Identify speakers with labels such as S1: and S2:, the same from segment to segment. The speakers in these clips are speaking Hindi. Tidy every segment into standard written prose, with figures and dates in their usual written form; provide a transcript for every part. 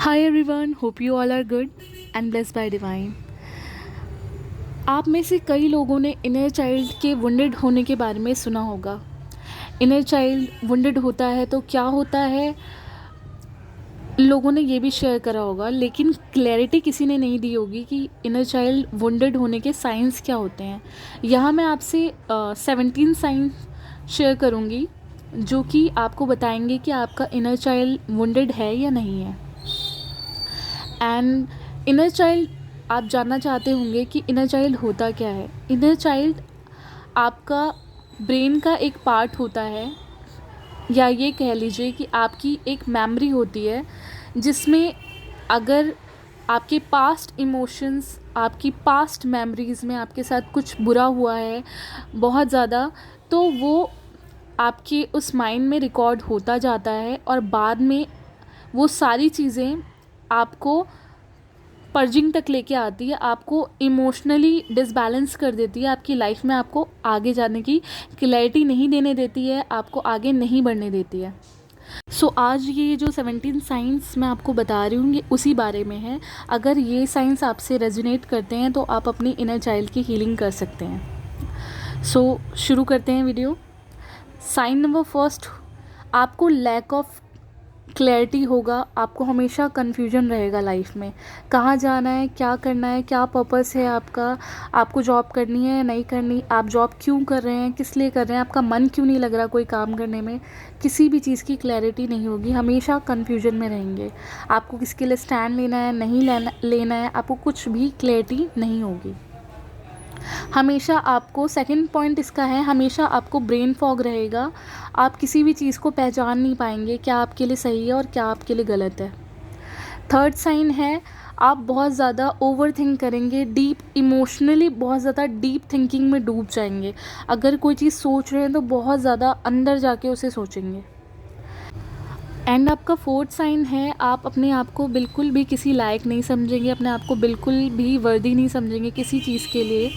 S1: Hi everyone, hope you all are good and blessed by divine. आप में से कई लोगों ने इनर चाइल्ड के वुंडेड होने के बारे में सुना होगा। इनर चाइल्ड वुंडेड होता है तो क्या होता है, लोगों ने ये भी शेयर करा होगा, लेकिन क्लैरिटी किसी ने नहीं दी होगी कि इनर चाइल्ड वुंडेड होने के साइंस क्या होते हैं। यहाँ मैं आपसे 17 साइंस शेयर करूँगी जो कि आपको बताएंगे कि आपका इनर चाइल्ड वुंडेड है या नहीं है। एंड इनर चाइल्ड, आप जानना चाहते होंगे कि इनर चाइल्ड होता क्या है। इनर चाइल्ड आपका ब्रेन का एक पार्ट होता है, या ये कह लीजिए कि आपकी एक मेमोरी होती है जिसमें अगर आपके पास्ट इमोशंस, आपकी पास्ट मेमोरीज़ में आपके साथ कुछ बुरा हुआ है बहुत ज़्यादा, तो वो आपके उस माइंड में रिकॉर्ड होता जाता है और बाद में वो सारी चीज़ें आपको पर्जिंग तक लेके आती है, आपको इमोशनली डिसबैलेंस कर देती है, आपकी लाइफ में आपको आगे जाने की क्लैरिटी नहीं देने देती है, आपको आगे नहीं बढ़ने देती है। आज ये जो 17 साइंस मैं आपको बता रही हूँ ये उसी बारे में है। अगर ये साइंस आपसे रेजोनेट करते हैं तो आप अपनी इनर चाइल्ड की हीलिंग कर सकते हैं। शुरू करते हैं वीडियो। साइन नंबर फर्स्ट, आपको लैक ऑफ क्लैरिटी होगा, आपको हमेशा कन्फ्यूजन रहेगा लाइफ में, कहाँ जाना है, क्या करना है, क्या पर्पस है आपका, आपको जॉब करनी है या नहीं करनी, आप जॉब क्यों कर रहे हैं, किस लिए कर रहे हैं, आपका मन क्यों नहीं लग रहा कोई काम करने में, किसी भी चीज़ की क्लैरिटी नहीं होगी, हमेशा कन्फ्यूजन में रहेंगे। आपको किसके लिए स्टैंड लेना है, नहीं लेना है, आपको कुछ भी क्लैरिटी नहीं होगी। हमेशा आपको, सेकंड पॉइंट इसका है, हमेशा आपको ब्रेन फॉग रहेगा, आप किसी भी चीज़ को पहचान नहीं पाएंगे क्या आपके लिए सही है और क्या आपके लिए गलत है। थर्ड साइन है, आप बहुत ज़्यादा ओवर थिंक करेंगे, डीप इमोशनली बहुत ज़्यादा डीप थिंकिंग में डूब जाएंगे। अगर कोई चीज़ सोच रहे हैं तो बहुत ज़्यादा अंदर जाके उसे सोचेंगे। एंड आपका फोर्थ साइन है, आप अपने आप को बिल्कुल भी किसी लायक नहीं समझेंगे, अपने आप को बिल्कुल भी वर्दी नहीं समझेंगे किसी चीज़ के लिए।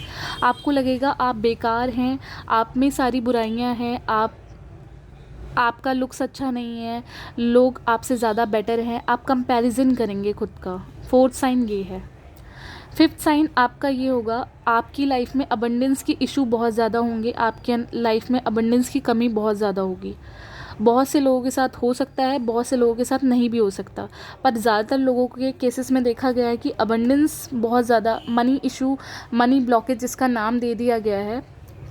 S1: आपको लगेगा आप बेकार हैं, आप में सारी बुराइयां हैं, आपका लुक्स अच्छा नहीं है, लोग आपसे ज़्यादा बेटर हैं, आप कंपैरिजन करेंगे खुद का। फोर्थ साइन ये है। फिफ्थ साइन आपका ये होगा, आपकी लाइफ में अबंडेंस की इशू बहुत ज़्यादा होंगे, आपके लाइफ में अबंडेंस की कमी बहुत ज़्यादा होगी। बहुत से लोगों के साथ हो सकता है, बहुत से लोगों के साथ नहीं भी हो सकता, पर ज़्यादातर लोगों के केसेस में देखा गया है कि अबंडेंस बहुत ज़्यादा, मनी इशू, मनी ब्लॉकेज जिसका नाम दे दिया गया है,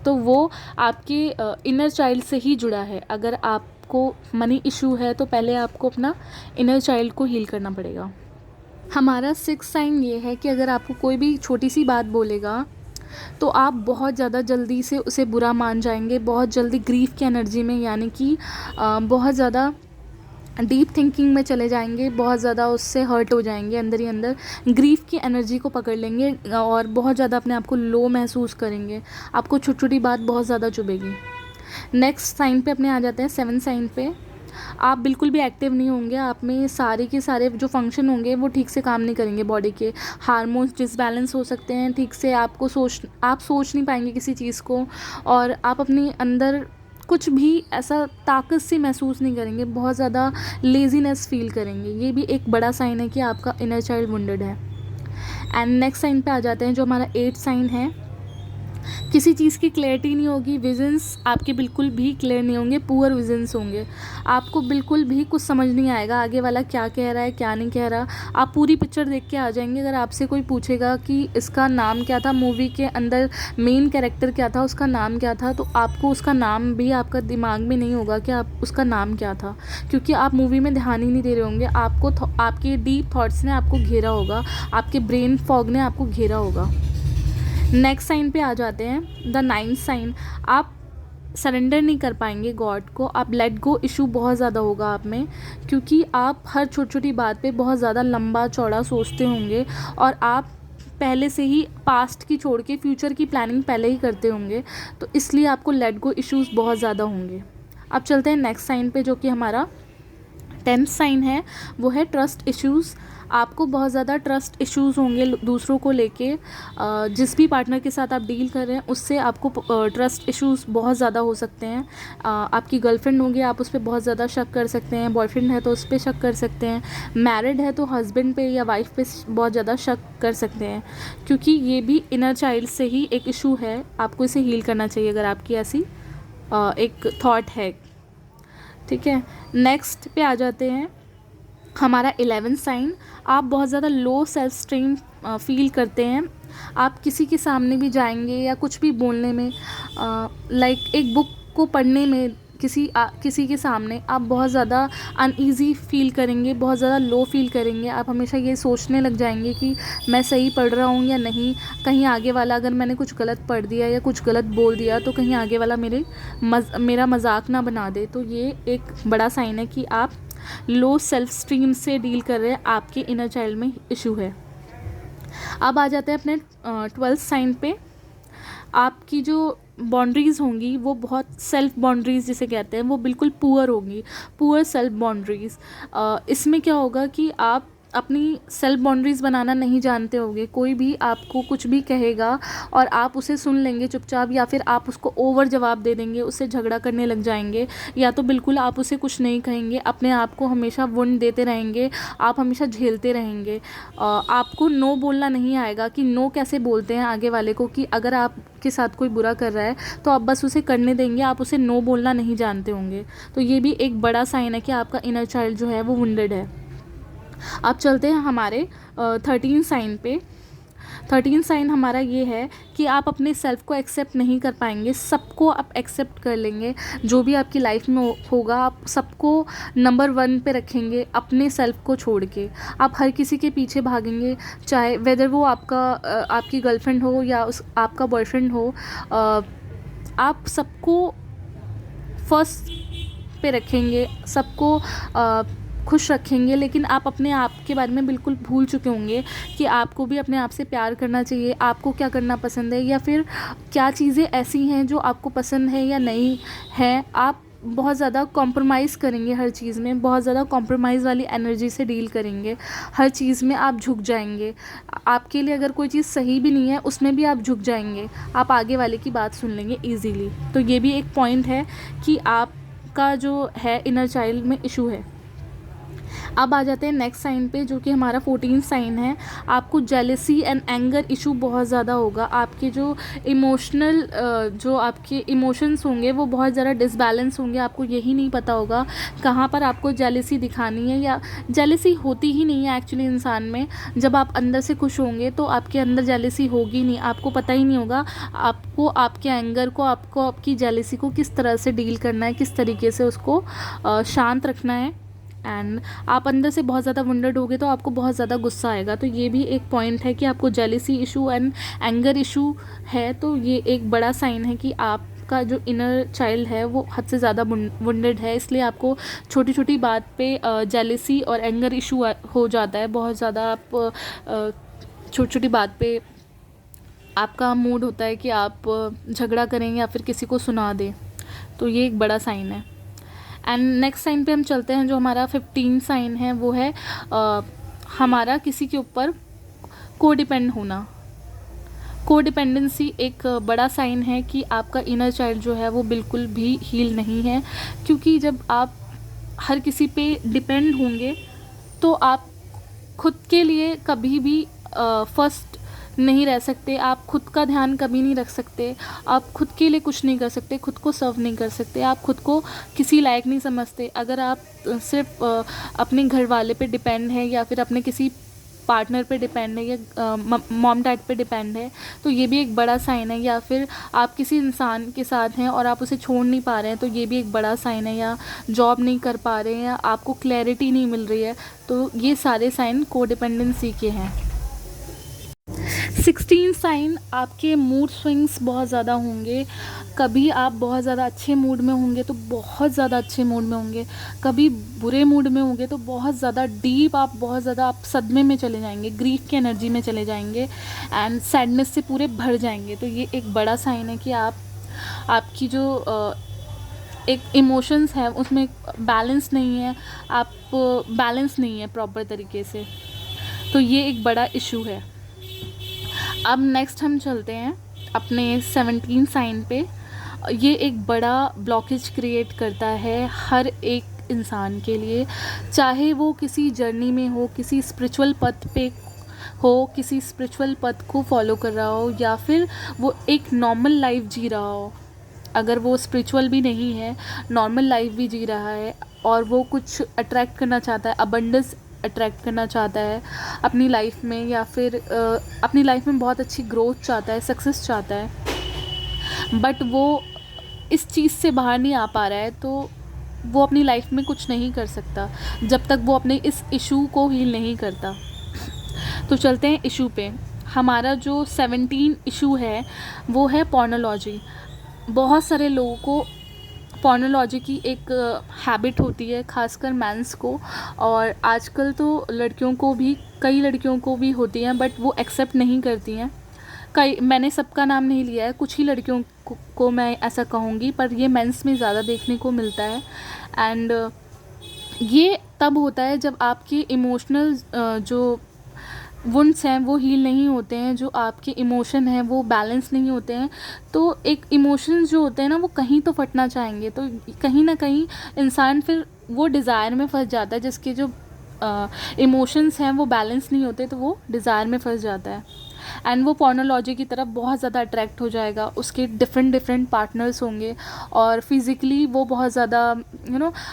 S1: तो वो आपके इनर चाइल्ड से ही जुड़ा है। अगर आपको मनी इशू है तो पहले आपको अपना इनर चाइल्ड को हील करना पड़ेगा। हमारा सिक्स साइन ये है कि अगर आपको कोई भी छोटी सी बात बोलेगा तो आप बहुत ज़्यादा जल्दी से उसे बुरा मान जाएंगे, बहुत जल्दी ग्रीफ की एनर्जी में, यानी कि बहुत ज़्यादा डीप थिंकिंग में चले जाएंगे, बहुत ज़्यादा उससे हर्ट हो जाएंगे, अंदर ही अंदर ग्रीफ की एनर्जी को पकड़ लेंगे और बहुत ज़्यादा अपने आप को लो महसूस करेंगे, आपको छोटी छोटी बात बहुत ज़्यादा चुभेगी। नेक्स्ट साइन पे अपने आ जाते हैं, 7 साइन पे। आप बिल्कुल भी एक्टिव नहीं होंगे, आप में सारे के सारे जो फंक्शन होंगे वो ठीक से काम नहीं करेंगे, बॉडी के हार्मोन्स डिसबैलेंस हो सकते हैं, ठीक से आप सोच नहीं पाएंगे किसी चीज़ को, और आप अपने अंदर कुछ भी ऐसा ताकत से महसूस नहीं करेंगे, बहुत ज़्यादा लेजीनेस फील करेंगे। ये भी एक बड़ा साइन है कि आपका इनर चाइल्ड वुंडेड है। एंड नेक्स्ट साइन पे आ जाते हैं जो हमारा 8 साइन है। किसी चीज़ की क्लैरिटी नहीं होगी, विजन्स आपके बिल्कुल भी क्लियर नहीं होंगे, पुअर विजन्स होंगे, आपको बिल्कुल भी कुछ समझ नहीं आएगा आगे वाला क्या कह रहा है क्या नहीं कह रहा, आप पूरी पिक्चर देख के आ जाएंगे। अगर आपसे कोई पूछेगा कि इसका नाम क्या था, मूवी के अंदर मेन कैरेक्टर क्या था, उसका नाम क्या था, तो आपको उसका नाम भी आपका दिमाग में नहीं होगा कि आप उसका नाम क्या था, क्योंकि आप मूवी में ध्यान ही नहीं दे रहे होंगे, आपके डीप थॉट्स ने आपको घेरा होगा, आपके ब्रेन फॉग ने आपको घेरा होगा। नेक्स्ट साइन पे आ जाते हैं, द 9th साइन। आप सरेंडर नहीं कर पाएंगे गॉड को, आप लेट गो इशू बहुत ज़्यादा होगा आप में, क्योंकि आप हर छोटी छोटी बात पे बहुत ज़्यादा लंबा चौड़ा सोचते होंगे और आप पहले से ही पास्ट की छोड़ के फ्यूचर की प्लानिंग पहले ही करते होंगे, तो इसलिए आपको लेट गो इश्यूज़ बहुत ज़्यादा होंगे। अब चलते हैं नेक्स्ट साइन पे जो कि हमारा 10th साइन है, वो है ट्रस्ट इश्यूज़। आपको बहुत ज़्यादा ट्रस्ट इश्यूज़ होंगे दूसरों को लेके। जिस भी पार्टनर के साथ आप डील कर रहे हैं उससे आपको ट्रस्ट इश्यूज़ बहुत ज़्यादा हो सकते हैं। आपकी गर्लफ्रेंड होगी, आप उस पर बहुत ज़्यादा शक कर सकते हैं। बॉयफ्रेंड है तो उस पर शक कर सकते हैं। मैरिड है तो हस्बैंड पे या वाइफ पे बहुत ज़्यादा शक कर सकते हैं, क्योंकि ये भी इनर चाइल्ड से ही एक इशू है। आपको इसे हील करना चाहिए अगर आपकी ऐसी एक थॉट है। ठीक है, नेक्स्ट पे आ जाते हैं। हमारा 11 साइन, आप बहुत ज़्यादा लो सेल्फ स्टीम फील करते हैं। आप किसी के सामने भी जाएंगे या कुछ भी बोलने में, लाइक एक बुक को पढ़ने में किसी के सामने आप बहुत ज़्यादा अनईज़ी फील करेंगे, बहुत ज़्यादा लो फील करेंगे। आप हमेशा ये सोचने लग जाएंगे कि मैं सही पढ़ रहा हूँ या नहीं, कहीं आगे वाला अगर मैंने कुछ गलत पढ़ दिया या कुछ गलत बोल दिया तो कहीं आगे वाला मेरा मजाक ना बना दे। तो ये एक बड़ा साइन है कि आप लो सेल्फ स्टीम से डील कर रहे हैं, आपके इनर चाइल्ड में इशू है। अब आ जाते हैं अपने 12th साइन पे। आपकी जो बाउंड्रीज़ होंगी वो बहुत सेल्फ बाउंड्रीज़ जिसे कहते हैं वो बिल्कुल पुअर होंगी, पुअर सेल्फ बाउंड्रीज़। इसमें क्या होगा कि आप अपनी सेल्फ बाउंड्रीज़ बनाना नहीं जानते होंगे। कोई भी आपको कुछ भी कहेगा और आप उसे सुन लेंगे चुपचाप, या फिर आप उसको ओवर जवाब दे देंगे, उससे झगड़ा करने लग जाएंगे, या तो बिल्कुल आप उसे कुछ नहीं कहेंगे, अपने आप को हमेशा वुंड देते रहेंगे, आप हमेशा झेलते रहेंगे। आपको नो बोलना नहीं आएगा कि नो कैसे बोलते हैं आगे वाले को, कि अगर आपके साथ कोई बुरा कर रहा है तो आप बस उसे करने देंगे, आप उसे नो बोलना नहीं जानते होंगे। तो ये भी एक बड़ा साइन है कि आपका इनर चाइल्ड जो है वो वुंडेड है। अब चलते हैं हमारे 13 साइन पे। 13 साइन हमारा ये है कि आप अपने सेल्फ को एक्सेप्ट नहीं कर पाएंगे, सबको आप एक्सेप्ट कर लेंगे। जो भी आपकी लाइफ में होगा आप सबको नंबर 1 पे रखेंगे, अपने सेल्फ को छोड़ के। आप हर किसी के पीछे भागेंगे, चाहे वेदर वो आपकी गर्लफ्रेंड हो या आपका बॉयफ्रेंड हो। आप सबको फर्स्ट पे रखेंगे, सबको खुश रखेंगे, लेकिन आप अपने आप के बारे में बिल्कुल भूल चुके होंगे कि आपको भी अपने आप से प्यार करना चाहिए, आपको क्या करना पसंद है, या फिर क्या चीज़ें ऐसी हैं जो आपको पसंद है या नहीं है। आप बहुत ज़्यादा कॉम्प्रोमाइज़ करेंगे हर चीज़ में, बहुत ज़्यादा कॉम्प्रोमाइज़ वाली एनर्जी से डील करेंगे। हर चीज़ में आप झुक जाएंगे। आपके लिए अगर कोई चीज़ सही भी नहीं है उसमें भी आप झुक जाएंगे, आप आगे वाले की बात सुन लेंगे ईजीली। तो ये भी एक पॉइंट है कि आपका जो है इनर चाइल्ड में इशू है। अब आ जाते हैं नेक्स्ट साइन पे, जो कि हमारा 14 साइन है। आपको जेलसी एंड एंगर इशू बहुत ज़्यादा होगा। आपके जो जो आपके इमोशंस होंगे वो बहुत ज़्यादा डिसबैलेंस होंगे। आपको यही नहीं पता होगा कहाँ पर आपको जेलसी दिखानी है, या जेलसी होती ही नहीं है एक्चुअली इंसान में। जब आप अंदर से खुश होंगे तो आपके अंदर जेलसी होगी नहीं, आपको पता ही नहीं होगा आपको आपके एंगर को, आपको आपकी जेलसी को किस तरह से डील करना है, किस तरीके से उसको शांत रखना है। एंड आप अंदर से बहुत ज़्यादा वुंडेड होगे तो आपको बहुत ज़्यादा गुस्सा आएगा। तो ये भी एक पॉइंट है कि आपको jealousy issue and anger issue है। तो ये एक बड़ा साइन है कि आपका जो इनर चाइल्ड है वो हद से ज़्यादा वुंडेड है, इसलिए आपको छोटी छोटी बात पे जेलसी और एंगर इशू हो जाता है बहुत ज़्यादा। आप छोटी छोटी बात पे आपका मूड होता है कि आप झगड़ा करें या फिर किसी को सुना दें। तो ये एक बड़ा साइन है। एंड नेक्स्ट साइन पे हम चलते हैं, जो हमारा 15 साइन है वो है हमारा किसी के ऊपर कोडिपेंड होना। कोडिपेंडेंसी एक बड़ा साइन है कि आपका इनर चाइल्ड जो है वो बिल्कुल भी हील नहीं है, क्योंकि जब आप हर किसी पे डिपेंड होंगे तो आप खुद के लिए कभी भी फर्स्ट नहीं रह सकते, आप खुद का ध्यान कभी नहीं रख सकते, आप खुद के लिए कुछ नहीं कर सकते, खुद को सर्व नहीं कर सकते, आप खुद को किसी लायक नहीं समझते। अगर आप सिर्फ अपने घर वाले पे डिपेंड है या फिर अपने किसी पार्टनर पे डिपेंड है या मॉम डैड पे डिपेंड है, तो ये भी एक बड़ा साइन है। या फिर आप किसी इंसान के साथ हैं और आप उसे छोड़ नहीं पा रहे हैं, तो ये भी एक बड़ा साइन है। या जॉब नहीं कर पा रहे हैं या आपको क्लैरिटी नहीं मिल रही है, तो ये सारे साइन कोडिपेंडेंसी के हैं। 16 साइन, आपके मूड स्विंग्स बहुत ज़्यादा होंगे। कभी आप बहुत ज़्यादा अच्छे मूड में होंगे तो बहुत ज़्यादा अच्छे मूड में होंगे, कभी बुरे मूड में होंगे तो बहुत ज़्यादा डीप, आप बहुत ज़्यादा आप सदमे में चले जाएंगे, ग्रीफ की एनर्जी में चले जाएंगे एंड सैडनेस से पूरे भर जाएंगे। तो ये एक बड़ा साइन है कि आपकी जो एक इमोशंस है उसमें बैलेंस नहीं है, आप बैलेंस नहीं है प्रॉपर तरीके से। तो ये एक बड़ा इशू है। अब नेक्स्ट हम चलते हैं अपने 17 साइन पे। ये एक बड़ा ब्लॉकेज क्रिएट करता है हर एक इंसान के लिए, चाहे वो किसी जर्नी में हो, किसी स्पिरिचुअल पथ पे हो, किसी स्पिरिचुअल पथ को फॉलो कर रहा हो, या फिर वो एक नॉर्मल लाइफ जी रहा हो। अगर वो स्पिरिचुअल भी नहीं है, नॉर्मल लाइफ भी जी रहा है और वो कुछ अट्रैक्ट करना चाहता है, अबंडेंस अट्रैक्ट करना चाहता है अपनी लाइफ में, या फिर अपनी लाइफ में बहुत अच्छी ग्रोथ चाहता है, सक्सेस चाहता है, बट वो इस चीज़ से बाहर नहीं आ पा रहा है, तो वो अपनी लाइफ में कुछ नहीं कर सकता जब तक वो अपने इस इशू को हील नहीं करता। तो चलते हैं इशू पे। हमारा जो 17 इशू है वो है पोर्नोलॉजी। बहुत सारे लोगों को पोर्नोलॉजी की एक हैबिट होती है, खासकर मेंस को, और आजकल तो लड़कियों को भी, कई लड़कियों को भी होती हैं, बट वो एक्सेप्ट नहीं करती हैं। मैंने सबका नाम नहीं लिया है, कुछ ही लड़कियों को मैं ऐसा कहूँगी, पर ये मेंस में ज़्यादा देखने को मिलता है। एंड ये तब होता है जब आपके इमोशनल जो वुंड्स हैं वो हील नहीं होते हैं, जो आपके इमोशन हैं वो बैलेंस नहीं होते हैं। तो एक इमोशंस जो होते हैं ना, वो कहीं तो फटना चाहेंगे, तो कहीं ना कहीं इंसान फिर वो डिज़ायर में फंस जाता है। जिसके जो इमोशंस हैं वो बैलेंस नहीं होते, तो वो डिज़ायर में फंस जाता है एंड वो पोर्नोलॉजी की तरफ बहुत ज़्यादा अट्रैक्ट हो जाएगा। उसके डिफरेंट पार्टनर्स होंगे और फिज़िकली वो बहुत ज़्यादा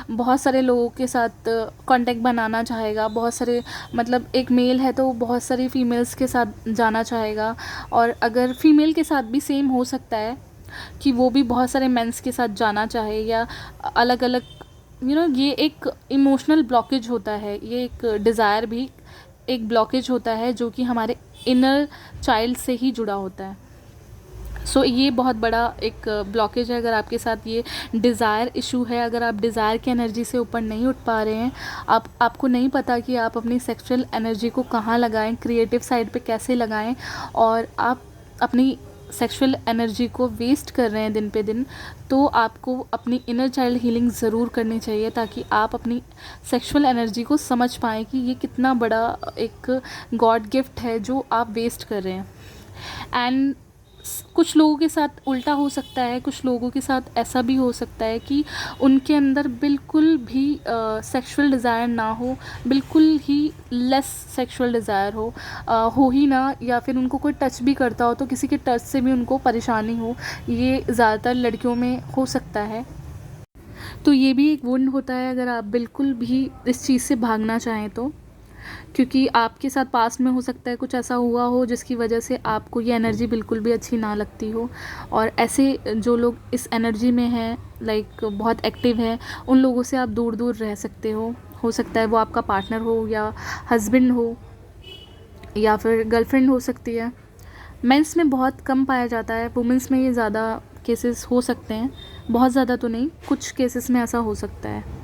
S1: बहुत सारे लोगों के साथ कांटेक्ट बनाना चाहेगा। बहुत सारे, मतलब एक मेल है तो बहुत सारी फीमेल्स के साथ जाना चाहेगा, और अगर फीमेल के साथ भी सेम हो सकता है कि वो भी बहुत सारे मेंस के साथ जाना चाहे, या अलग अलग ये एक इमोशनल ब्लॉकेज होता है। ये एक डिज़ायर भी एक ब्लॉकेज होता है जो कि हमारे इनर चाइल्ड से ही जुड़ा होता है। सो ये बहुत बड़ा एक ब्लॉकेज है। अगर आपके साथ ये डिज़ायर इशू है, अगर आप डिज़ायर की एनर्जी से ऊपर नहीं उठ पा रहे हैं, आपको नहीं पता कि आप अपनी सेक्सुअल एनर्जी को कहाँ लगाएं, क्रिएटिव साइड पे कैसे लगाएं, और आप अपनी सेक्सुअल एनर्जी को वेस्ट कर रहे हैं दिन पे दिन, तो आपको अपनी इनर चाइल्ड हीलिंग ज़रूर करनी चाहिए, ताकि आप अपनी सेक्सुअल एनर्जी को समझ पाएँ कि ये कितना बड़ा एक गॉड गिफ्ट है जो आप वेस्ट कर रहे हैं। एंड कुछ लोगों के साथ उल्टा हो सकता है, कुछ लोगों के साथ ऐसा भी हो सकता है कि उनके अंदर बिल्कुल भी सेक्सुअल डिज़ायर ना हो, बिल्कुल ही लेस सेक्सुअल डिज़ायर हो ही ना, या फिर उनको कोई टच भी करता हो तो किसी के टच से भी उनको परेशानी हो। ये ज़्यादातर लड़कियों में हो सकता है। तो ये भी एक वुंड होता है अगर आप बिल्कुल भी इस चीज़ से भागना चाहें तो, क्योंकि आपके साथ पास्ट में हो सकता है कुछ ऐसा हुआ हो जिसकी वजह से आपको ये एनर्जी बिल्कुल भी अच्छी ना लगती हो। और ऐसे जो लोग इस एनर्जी में हैं, लाइक बहुत एक्टिव हैं, उन लोगों से आप दूर दूर रह सकते हो सकता है वो आपका पार्टनर हो, या हस्बैंड हो, या फिर गर्लफ्रेंड हो सकती है। मेंस में बहुत कम पाया जाता है, वुमेंस में ये ज़्यादा केसेस हो सकते हैं, बहुत ज़्यादा तो नहीं, कुछ केसेस में ऐसा हो सकता है।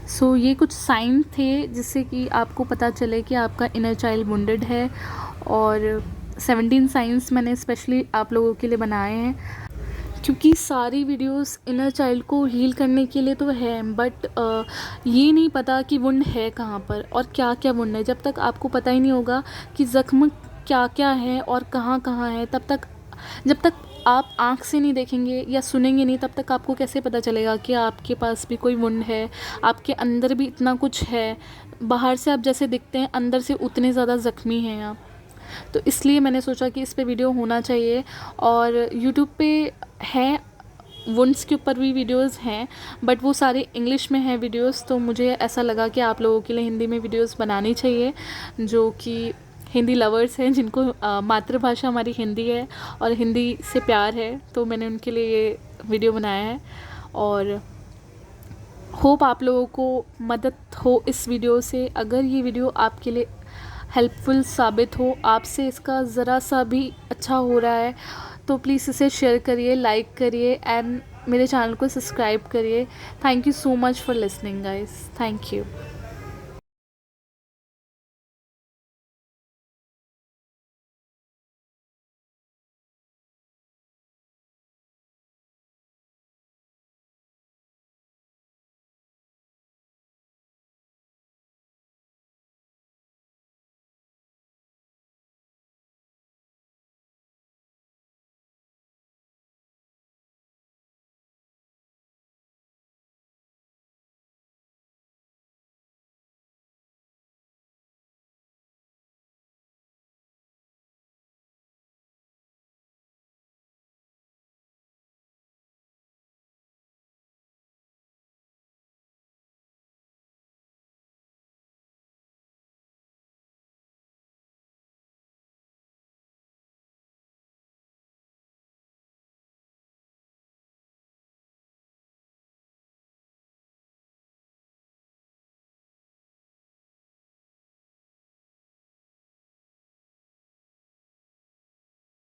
S1: सो ये कुछ साइन थे जिससे कि आपको पता चले कि आपका इनर चाइल्ड वुंडेड है। और 17 साइंस मैंने स्पेशली आप लोगों के लिए बनाए हैं, क्योंकि सारी वीडियोस इनर चाइल्ड को हील करने के लिए तो है, बट ये नहीं पता कि वुंड है कहाँ पर और क्या क्या वुंड है। जब तक आपको पता ही नहीं होगा कि ज़ख्म क्या क्या है और कहाँ कहाँ है, जब तक आप आँख से नहीं देखेंगे या सुनेंगे नहीं, तब तक आपको कैसे पता चलेगा कि आपके पास भी कोई वुंड है, आपके अंदर भी इतना कुछ है। बाहर से आप जैसे दिखते हैं, अंदर से उतने ज़्यादा ज़ख्मी हैं आप। तो इसलिए मैंने सोचा कि इस पे वीडियो होना चाहिए। और यूट्यूब पे है, वुंड्स के ऊपर भी वीडियोस हैं, बट वो सारे इंग्लिश में हैं वीडियोस, तो मुझे ऐसा लगा कि आप लोगों के लिए हिंदी में वीडियोस बनानी चाहिए, जो कि हिंदी लवर्स हैं, जिनको मातृभाषा हमारी हिंदी है और हिंदी से प्यार है, तो मैंने उनके लिए ये वीडियो बनाया है। और होप आप लोगों को मदद हो इस वीडियो से। अगर ये वीडियो आपके लिए हेल्पफुल साबित हो, आपसे इसका ज़रा सा भी अच्छा हो रहा है, तो प्लीज़ इसे शेयर करिए, लाइक करिए एंड मेरे चैनल को सब्सक्राइब करिए। Thank you so much for listening guys, thank you.